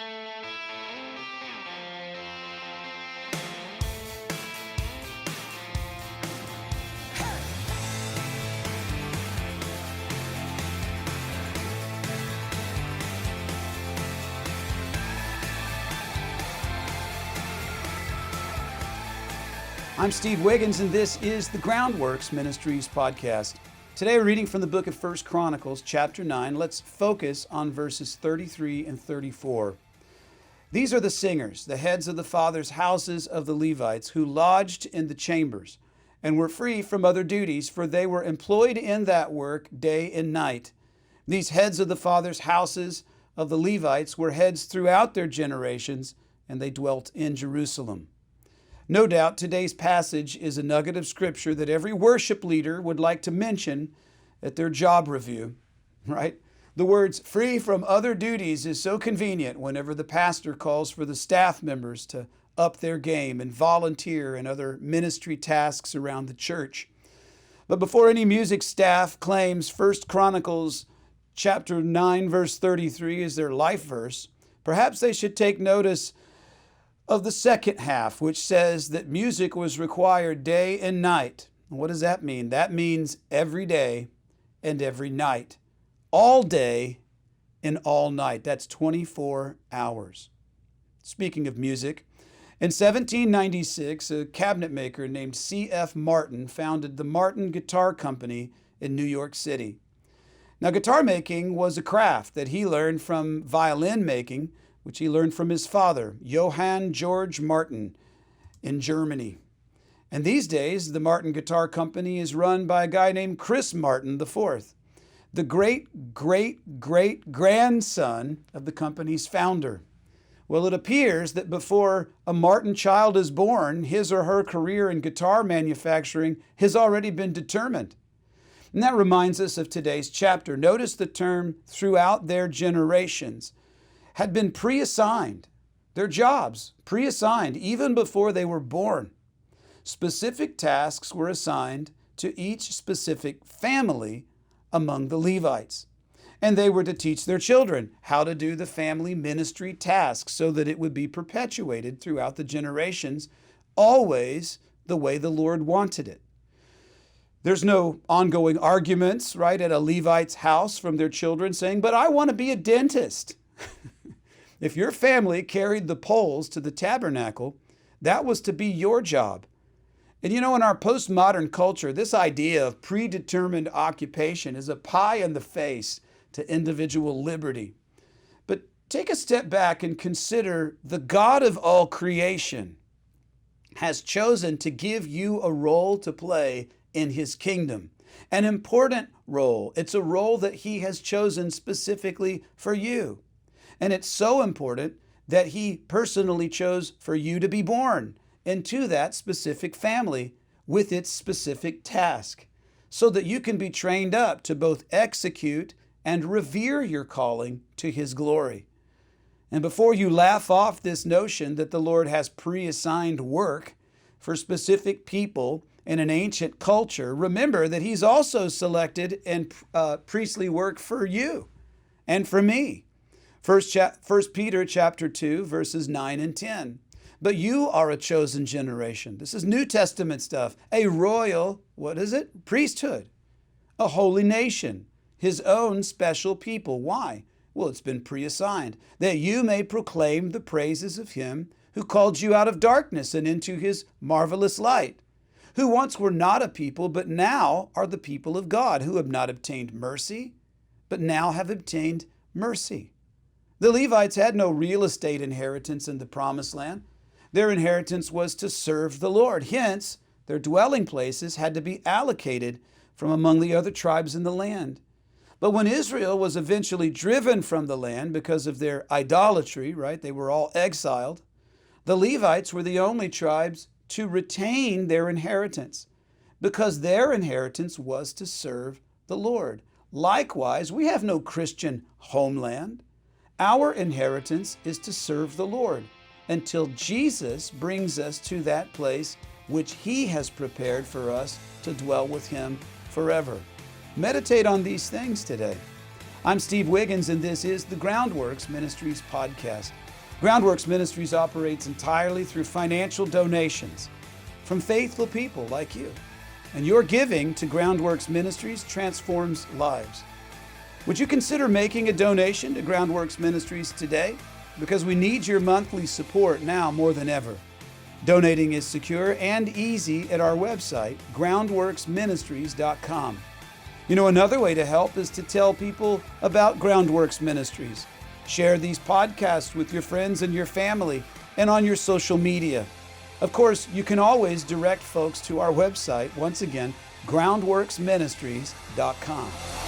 I'm Steve Wiggins, and this is the Groundworks Ministries podcast. Today we're reading from the book of 1 Chronicles, chapter 9. Let's focus on verses 33 and 34. These are the singers, the heads of the fathers' houses of the Levites, who lodged in the chambers and were free from other duties, for they were employed in that work day and night. These heads of the fathers' houses of the Levites were heads throughout their generations, and they dwelt in Jerusalem. No doubt today's passage is a nugget of scripture that every worship leader would like to mention at their job review, right? The words free from other duties is so convenient whenever the pastor calls for the staff members to up their game and volunteer in other ministry tasks around the church. But before any music staff claims 1 Chronicles chapter 9 verse 33 is their life verse, perhaps they should take notice of the second half, which says that music was required day and night. What does that mean? That means every day and every night. All day and all night. That's 24 hours. Speaking of music, in 1796, a cabinet maker named C.F. Martin founded the Martin Guitar Company in New York City. Now, guitar making was a craft that he learned from violin making, which he learned from his father, Johann George Martin, in Germany. And these days, the Martin Guitar Company is run by a guy named Chris Martin IV, the great-great-great-grandson of the company's founder. Well, it appears that before a Martin child is born, his or her career in guitar manufacturing has already been determined. And that reminds us of today's chapter. Notice the term throughout their generations had been pre-assigned, their jobs pre-assigned even before they were born. Specific tasks were assigned to each specific family among the Levites. And they were to teach their children how to do the family ministry tasks so that it would be perpetuated throughout the generations, always the way the Lord wanted it. There's no ongoing arguments, right, at a Levite's house from their children saying, "But I want to be a dentist." If your family carried the poles to the tabernacle, that was to be your job. And you know, in our postmodern culture, this idea of predetermined occupation is a pie in the face to individual liberty. But take a step back and consider the God of all creation has chosen to give you a role to play in His kingdom, an important role. It's a role that He has chosen specifically for you. And it's so important that He personally chose for you to be born into that specific family with its specific task, so that you can be trained up to both execute and revere your calling to His glory. And before you laugh off this notion that the Lord has pre-assigned work for specific people in an ancient culture, remember that He's also selected and priestly work for you and for me. 1 Peter chapter 2, verses 9 and 10. But you are a chosen generation. This is New Testament stuff. A royal, priesthood. A holy nation. His own special people. Why? Well, it's been pre-assigned. That you may proclaim the praises of Him who called you out of darkness and into His marvelous light. Who once were not a people, but now are the people of God, who have not obtained mercy, but now have obtained mercy. The Levites had no real estate inheritance in the Promised Land. Their inheritance was to serve the Lord. Hence, their dwelling places had to be allocated from among the other tribes in the land. But when Israel was eventually driven from the land because of their idolatry, right? They were all exiled. The Levites were the only tribes to retain their inheritance because their inheritance was to serve the Lord. Likewise, we have no Christian homeland. Our inheritance is to serve the Lord until Jesus brings us to that place which He has prepared for us to dwell with Him forever. Meditate on these things today. I'm Steve Wiggins, and this is the Groundworks Ministries podcast. Groundworks Ministries operates entirely through financial donations from faithful people like you. And your giving to Groundworks Ministries transforms lives. Would you consider making a donation to Groundworks Ministries today? Because we need your monthly support now more than ever. Donating is secure and easy at our website, groundworksministries.com. You know, another way to help is to tell people about Groundworks Ministries. Share these podcasts with your friends and your family and on your social media. Of course, you can always direct folks to our website, once again, groundworksministries.com.